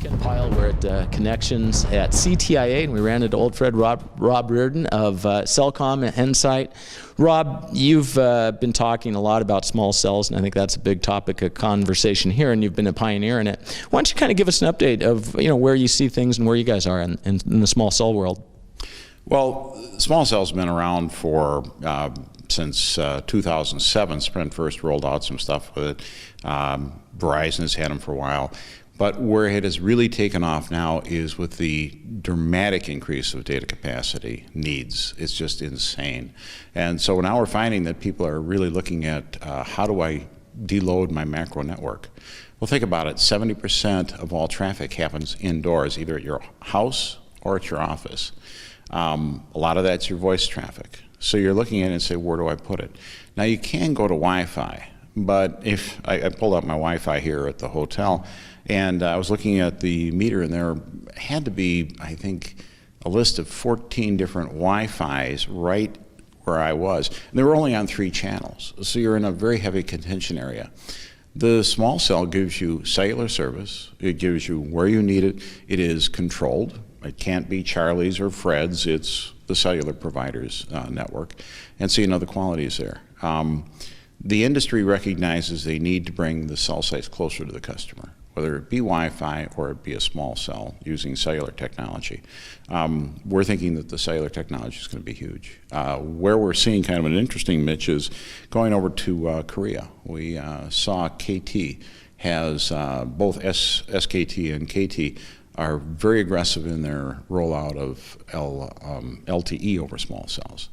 Ken Pyle. We're at Connections at CTIA, and we ran into old friend Rob Riordan of Cellcom and Insight. Rob, you've been talking a lot about small cells, and I think that's a big topic of conversation here, and you've been a pioneer in it. Why don't you kind of give us an update of where you see things and where you guys are in the small cell world? Well, small cells have been around for since 2007. Sprint first rolled out some stuff with it. Verizon has had them for a while. But where it has really taken off now is with the dramatic increase of data capacity needs. It's just insane. And so now we're finding that people are really looking at how do I deload my macro network? Well, think about it. 70% of all traffic happens indoors, either at your house or at your office. A lot of that's your voice traffic. So you're looking at it and say, where do I put it? Now you can go to Wi-Fi, but if I pulled up my Wi-Fi here at the hotel, and I was looking at the meter, and there had to be, I think, a list of 14 different Wi-Fis right where I was. And they were only on 3 channels, so you're in a very heavy contention area. The small cell gives you cellular service. It gives you where you need it. It is controlled. It can't be Charlie's or Fred's. It's the cellular provider's network. And so you know the quality is there. The industry recognizes they need to bring the cell sites closer to the customer, whether it be Wi-Fi or it be a small cell using cellular technology. We're thinking that the cellular technology is going to be huge. Where we're seeing kind of an interesting niche is going over to Korea. We saw KT has both SKT and KT are very aggressive in their rollout of LTE over small cells.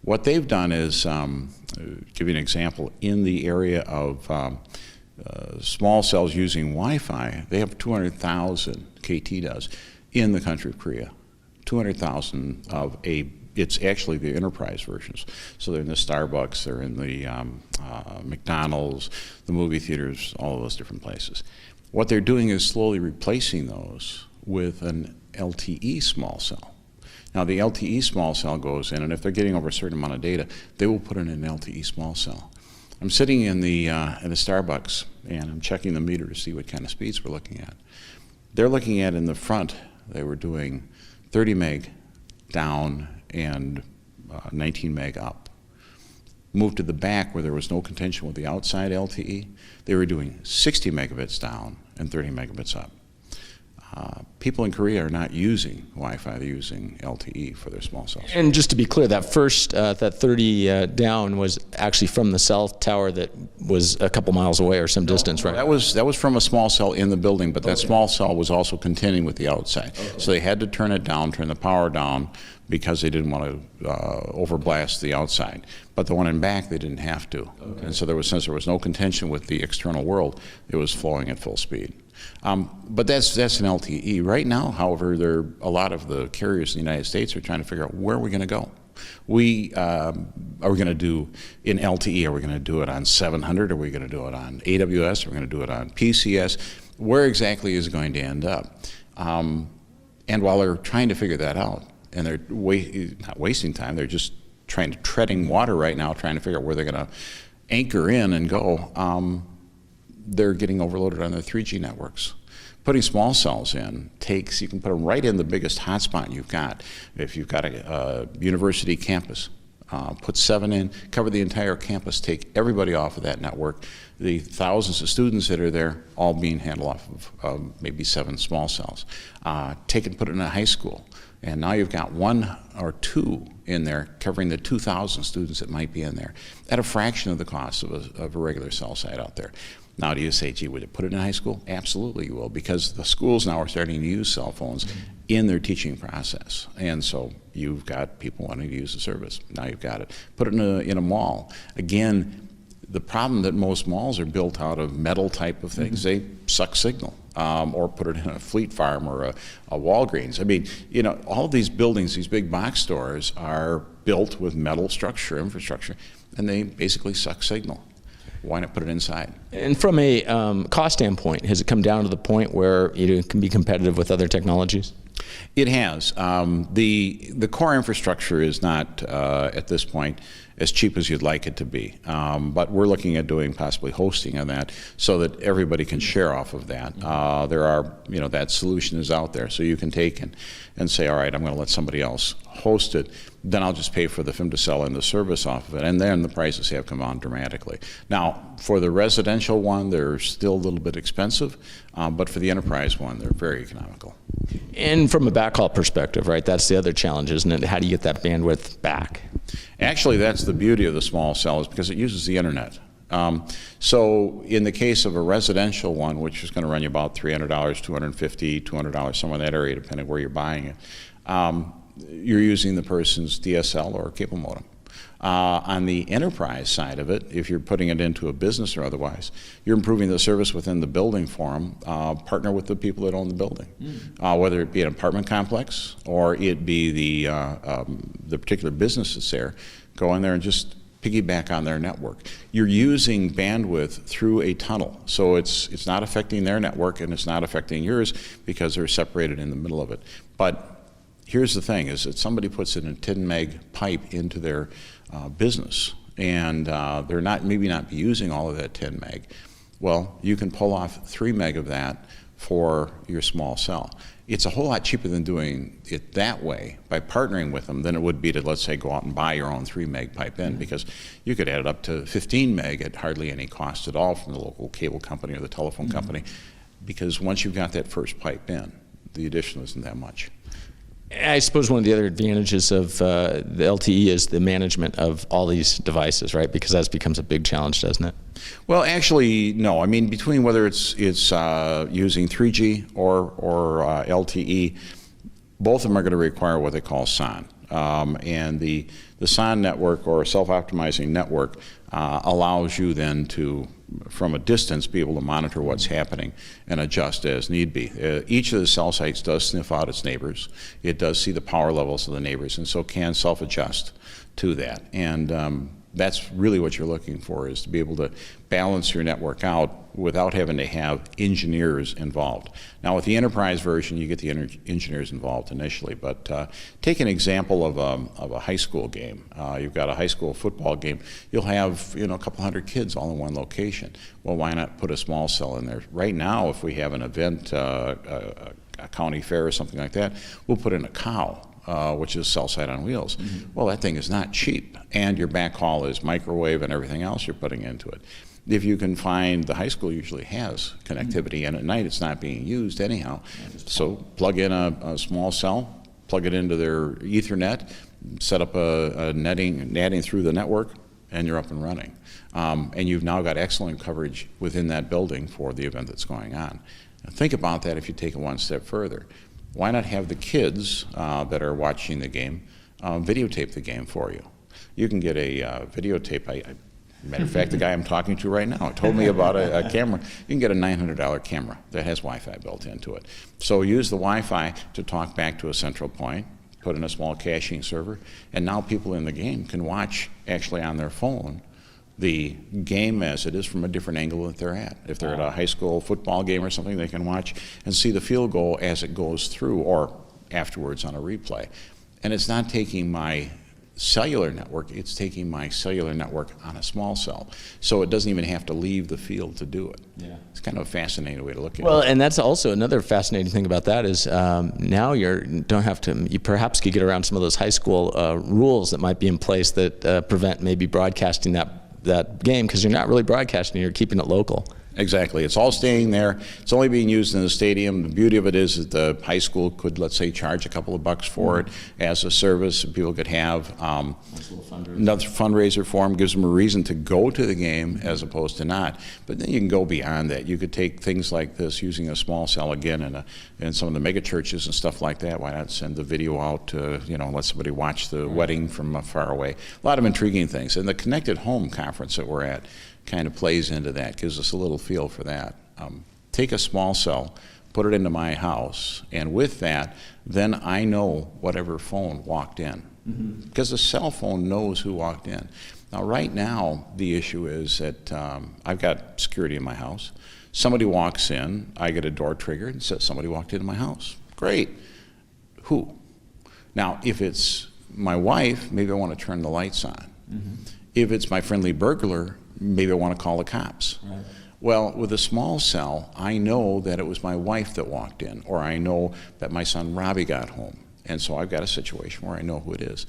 What they've done is, give you an example, in the area of small cells using Wi-Fi, they have 200,000, KT does, in the country of Korea. 200,000 of it's actually the enterprise versions. So they're in the Starbucks, they're in the McDonald's, the movie theaters, all of those different places. What they're doing is slowly replacing those with an LTE small cell. Now the LTE small cell goes in, and if they're getting over a certain amount of data, they will put in an LTE small cell. I'm sitting in the Starbucks, and I'm checking the meter to see what kind of speeds we're looking at. They're looking at in the front, they were doing 30 meg down and 19 meg up. Moved to the back where there was no contention with the outside LTE, they were doing 60 megabits down and 30 megabits up. People in Korea are not using Wi-Fi, they're using LTE for their small cells. And just to be clear, that first, that 30 down was actually from the cell tower that was a couple miles away or some distance, right? That was from a small cell in the building, but that small cell was also contending with the outside. Okay. So they had to turn it down, turn the power down, because they didn't want to overblast the outside. But the one in back, they didn't have to. Okay. And so since there was no contention with the external world, it was flowing at full speed. But that's an LTE. Right now, however, a lot of the carriers in the United States are trying to figure out where are we going to go. Are we going to do in LTE? Are we going to do it on 700? Are we going to do it on AWS? Are we going to do it on PCS? Where exactly is it going to end up? And while they're trying to figure that out, and they're not wasting time, they're just treading water right now, trying to figure out where they're going to anchor in and go. They're getting overloaded on their 3G networks. Putting small cells in you can put them right in the biggest hotspot you've got. If you've got a university campus, put 7 in, cover the entire campus, take everybody off of that network. The thousands of students that are there, all being handled off of maybe 7 small cells. Take and put it in a high school. And now you've got 1 or 2 in there covering the 2,000 students that might be in there at a fraction of the cost of a regular cell site out there. Now, do you say, gee, would it put it in high school? Absolutely you will, because the schools now are starting to use cell phones in their teaching process. And so you've got people wanting to use the service. Now you've got it. Put it in a mall. Again, the problem that most malls are built out of metal type of things, they suck signal. Or put it in a Fleet Farm or a Walgreens. I mean, all of these buildings, these big box stores are built with metal structure, infrastructure, and they basically suck signal. Why not put it inside? And from a cost standpoint, has it come down to the point where it can be competitive with other technologies? It has. The core infrastructure is not, at this point, as cheap as you'd like it to be. But we're looking at doing possibly hosting on that so that everybody can share off of that. There are, that solution is out there. So you can take and say, all right, I'm going to let somebody else host it. Then I'll just pay for the film to sell and the service off of it. And then the prices have come down dramatically. Now, for the residential one, they're still a little bit expensive. But for the enterprise one, they're very economical. And from a backhaul perspective, right, that's the other challenge, isn't it? How do you get that bandwidth back? Actually, that's the beauty of the small cell, is because it uses the internet. So in the case of a residential one, which is going to run you about $300, $250, $200, somewhere in that area, depending where you're buying it, you're using the person's DSL or cable modem. On the enterprise side of it, if you're putting it into a business or otherwise, you're improving the service within the building for them. Partner with the people that own the building, whether it be an apartment complex or it be the particular business that's there. Go in there and just piggyback on their network. You're using bandwidth through a tunnel, so it's not affecting their network and it's not affecting yours because they're separated in the middle of it. But here's the thing, is that somebody puts in a 10 meg pipe into their business and they're maybe not using all of that 10 meg. Well, you can pull off 3 meg of that for your small cell. It's a whole lot cheaper than doing it that way by partnering with them than it would be to, let's say, go out and buy your own 3 meg pipe in, because you could add it up to 15 meg at hardly any cost at all from the local cable company or the telephone company, because once you've got that first pipe in, the addition isn't that much. I suppose one of the other advantages of the LTE is the management of all these devices, right? Because that becomes a big challenge, doesn't it? Well, actually, no. I mean, between whether it's using 3G or LTE, both of them are going to require what they call SON. And the SON network, or self-optimizing network, allows you then to, from a distance, be able to monitor what's happening and adjust as need be. Each of the cell sites does sniff out its neighbors. It does see the power levels of the neighbors, and so can self-adjust to that. And that's really what you're looking for, is to be able to balance your network out without having to have engineers involved. Now, with the enterprise version, you get the engineers involved initially, but take an example of a high school game. You've got a high school football game. You'll have a couple hundred kids all in one location. Well, why not put a small cell in there? Right now, if we have an event, a county fair or something like that, we'll put in a cow. Which is cell site on wheels. Well, that thing is not cheap, and your backhaul is microwave and everything else you're putting into it. If you can find, the high school usually has connectivity, and at night it's not being used anyhow. So plug in a small cell, plug it into their Ethernet, set up a netting through the network, and you're up and running. And you've now got excellent coverage within that building for the event that's going on. Now, think about that if you take it one step further. Why not have the kids that are watching the game videotape the game for you? You can get a videotape. Matter of fact, the guy I'm talking to right now told me about a camera. You can get a $900 camera that has Wi-Fi built into it. So use the Wi-Fi to talk back to a central point, put in a small caching server, and now people in the game can watch actually on their phone the game as it is from a different angle that they're at. If they're at a high school football game or something, they can watch and see the field goal as it goes through, or afterwards on a replay. And it's not taking my cellular network, it's taking my cellular network on a small cell. So it doesn't even have to leave the field to do it. Yeah. It's kind of a fascinating way to look at it. Well, and that's also another fascinating thing about that is now you perhaps could get around some of those high school rules that might be in place that prevent maybe broadcasting that game, because you're not really broadcasting, you're keeping it local. Exactly. It's all staying there. It's only being used in the stadium. The beauty of it is that the high school could, let's say, charge a couple of bucks for it as a service, and people could have another fundraiser for them, gives them a reason to go to the game as opposed to not. But then you can go beyond that. You could take things like this using a small cell again in some of the mega churches and stuff like that. Why not send the video out to, let somebody watch the wedding from far away? A lot of intriguing things. And the Connected Home conference that we're at kind of plays into that, gives us a little feel for that. Take a small cell, put it into my house, and with that, then I know whatever phone walked in. Because the cell phone knows who walked in. Now, right now, the issue is that I've got security in my house. Somebody walks in, I get a door triggered and says, somebody walked into my house. Great. Who? Now, if it's my wife, maybe I want to turn the lights on. If it's my friendly burglar, maybe I want to call the cops. Right. Well, with a small cell, I know that it was my wife that walked in, or I know that my son Robbie got home. And so I've got a situation where I know who it is.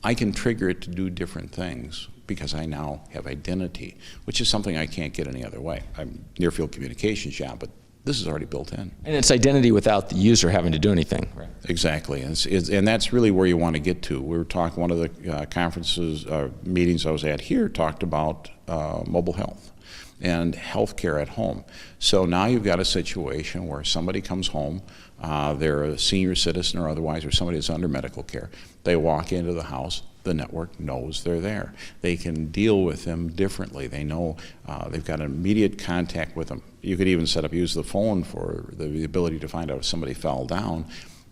I can trigger it to do different things because I now have identity, which is something I can't get any other way. I'm near-field communications job, but this is already built in. And it's identity without the user having to do anything. Right. Exactly, and that's really where you want to get to. We were talking, one of the conferences, meetings I was at here talked about mobile health and healthcare at home. So now you've got a situation where somebody comes home, they're a senior citizen or otherwise, or somebody that's under medical care. They walk into the house, the network knows they're there. They can deal with them differently. They know they've got immediate contact with them. You could even use the phone for the ability to find out if somebody fell down.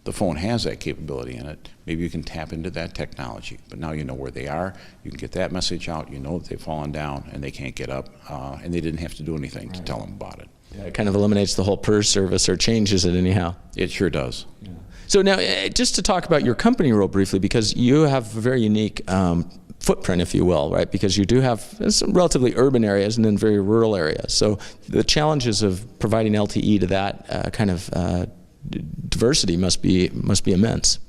The phone has that capability in it. Maybe you can tap into that technology, but now you know where they are. You can get that message out. You know that they've fallen down and they can't get up, and they didn't have to do anything to tell them about it. Yeah, it kind of eliminates the whole PERS service, or changes it anyhow. It sure does. Yeah. So now, just to talk about your company real briefly, because you have a very unique footprint, if you will, right? Because you do have some relatively urban areas and then very rural areas. So the challenges of providing LTE to that kind of diversity must be immense.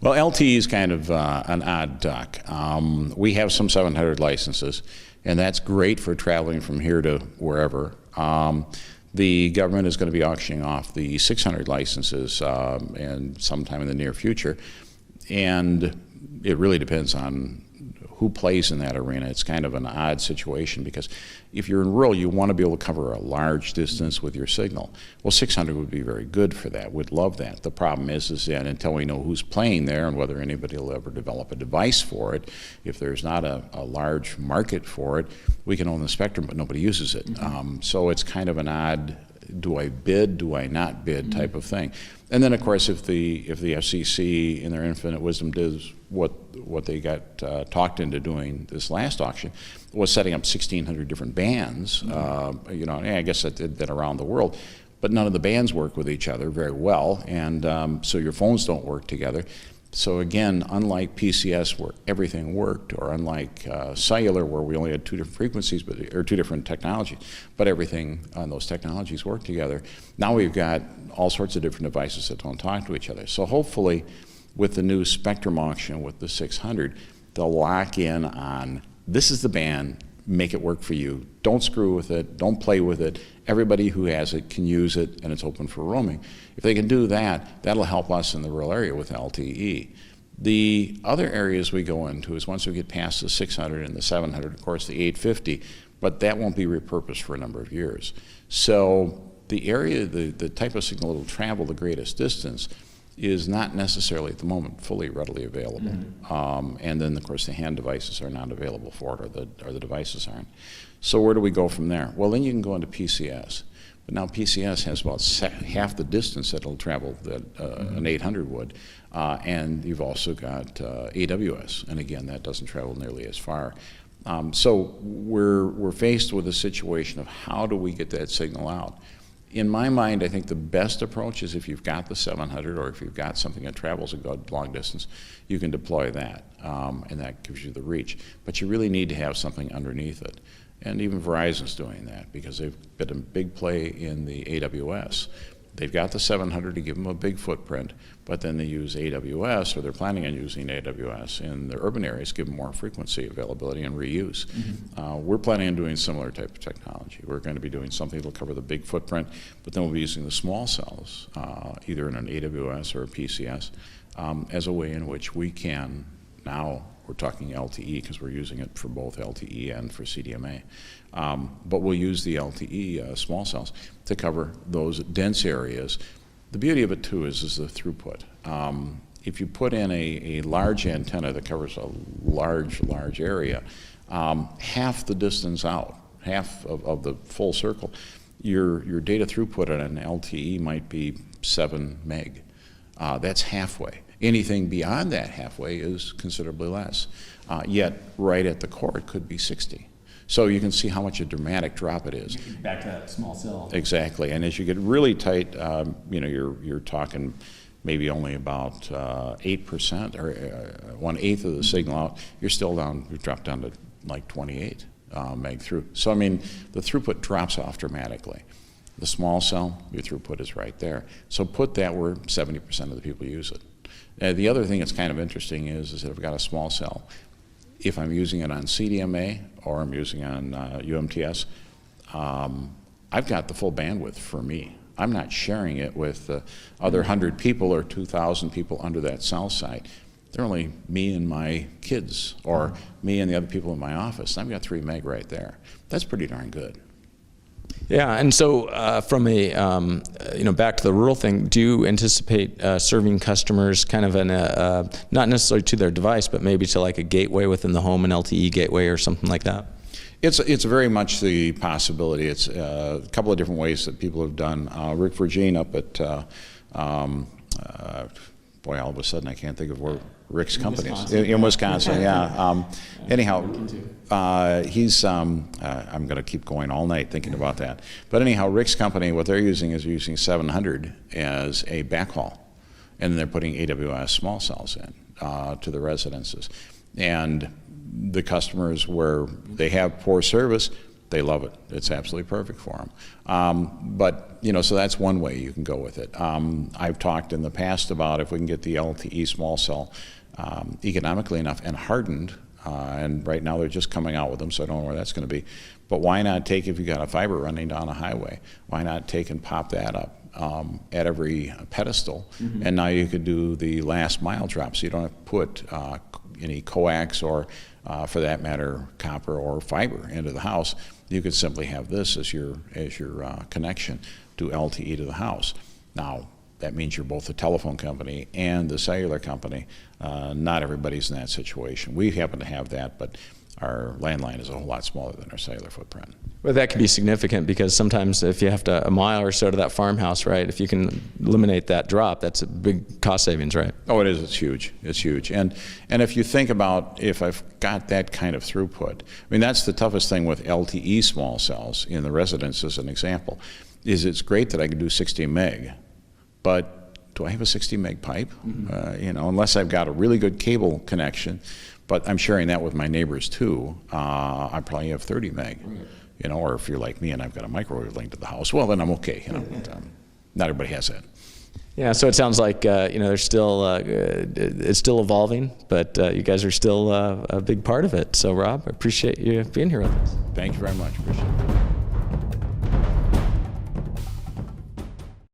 Well, LTE is kind of an odd duck. We have some 700 licenses, and that's great for traveling from here to wherever. The government is going to be auctioning off the 600 licenses and sometime in the near future, and it really depends on who plays in that arena. It's kind of an odd situation because if you're in rural, you want to be able to cover a large distance with your signal. Well, 600 would be very good for that. We'd love that. The problem is that until we know who's playing there and whether anybody will ever develop a device for it, if there's not a large market for it, we can own the spectrum, but nobody uses it. So it's kind of an odd, do I bid, do I not bid type of thing. And then, of course, if the FCC in their infinite wisdom does what they got talked into doing this last auction, was setting up 1,600 different bands. You know, I guess that did that around the world, but none of the bands work with each other very well, and so your phones don't work together. So again, unlike PCS where everything worked, or unlike cellular where we only had two different frequencies, or two different technologies, but everything on those technologies worked together, now we've got all sorts of different devices that don't talk to each other. So hopefully with the new spectrum auction with the 600, they'll lock in on, this is the band, make it work for you. Don't screw with it, don't play with it. Everybody who has it can use it, and it's open for roaming. If they can do that, that'll help us in the rural area with LTE. The other areas we go into is once we get past the 600 and the 700, of course the 850, but that won't be repurposed for a number of years. So the area, the type of signal that will travel the greatest distance is not necessarily at the moment fully readily available. And then of course the hand devices are not available for it, or the devices aren't. So where do we go from there? Well, then you can go into PCS. But now PCS has about half the distance that it'll travel that an 800 would. And you've also got AWS, and again, that doesn't travel nearly as far. So we're faced with a situation of how do we get that signal out? In my mind, I think the best approach is if you've got the 700, or if you've got something that travels a good long distance, you can deploy that, and that gives you the reach. But you really need to have something underneath it. And even Verizon's doing that because they've been a big play in the AWS. They've got the 700 to give them a big footprint, but then they use AWS, or they're planning on using AWS in the urban areas, give them more frequency, availability, and reuse. We're planning on doing similar type of technology. We're going to be doing something that will cover the big footprint, but then we'll be using the small cells, either in an AWS or a PCS, as a way in which we can now, we're talking LTE because we're using it for both LTE and for CDMA. But we'll use the LTE small cells to cover those dense areas. The beauty of it too is the throughput. If you put in a large antenna that covers a large area, half the distance out, half of the full circle, your data throughput on an LTE might be 7 meg. That's halfway. Anything beyond that halfway is considerably less. Yet right at the core it could be 60. So you can see how much a dramatic drop it is. Back to that small cell. Exactly, and as you get really tight, you know, you're talking maybe only about 8% or 1/8 of the signal out, you've dropped down to like 28 meg through. So I mean, the throughput drops off dramatically. The small cell, your throughput is right there. So put that where 70% of the people use it. The other thing that's kind of interesting is that I've got a small cell. If I'm using it on CDMA or I'm using it on UMTS, I've got the full bandwidth for me. I'm not sharing it with the other 100 people or 2,000 people under that cell site. They're only me and my kids, or me and the other people in my office. I've got 3 meg right there. That's pretty darn good. Yeah, and so from a back to the rural thing, do you anticipate serving customers kind of in a not necessarily to their device, but maybe to like a gateway within the home, an LTE gateway or something like that? It's very much the possibility. It's a couple of different ways that people have done. Rick Virgin up at boy, all of a sudden I can't think of where Rick's company is. In Wisconsin, yeah. Anyhow, he's, I'm going to keep going all night thinking about that. But anyhow, Rick's company, what they're using is using 700 as a backhaul. And then they're putting AWS small cells in to the residences. And the customers where they have poor service, they love it. It's absolutely perfect for them. But, so that's one way you can go with it. I've talked in the past about if we can get the LTE small cell economically enough and hardened, and right now they're just coming out with them, so I don't know where that's going to be. But why not take, if you've got a fiber running down a highway, why not take and pop that up at every pedestal, and now you could do the last mile drop, so you don't have to put any coax or, for that matter, copper or fiber into the house. You could simply have this as your connection to LTE to the house. Now, that means you're both the telephone company and the cellular company. Not everybody's in that situation. We happen to have that, but our landline is a whole lot smaller than our cellular footprint. Well, that could be significant because sometimes if you have to a mile or so to that farmhouse, right, if you can eliminate that drop, that's a big cost savings, right? Oh, it is. It's huge. It's huge. And if you think about if I've got that kind of throughput, I mean, that's the toughest thing with LTE small cells in the residence as an example, is it's great that I can do 60 meg, but do I have a 60 meg pipe? Unless I've got a really good cable connection, but I'm sharing that with my neighbors too, I probably have 30 meg. Or if you're like me and I've got a microwave linked to the house, well, then I'm okay. But, not everybody has that. Yeah, so it sounds like there's still it's still evolving, but you guys are still a big part of it. So, Rob, I appreciate you being here with us. Thank you very much. Appreciate it.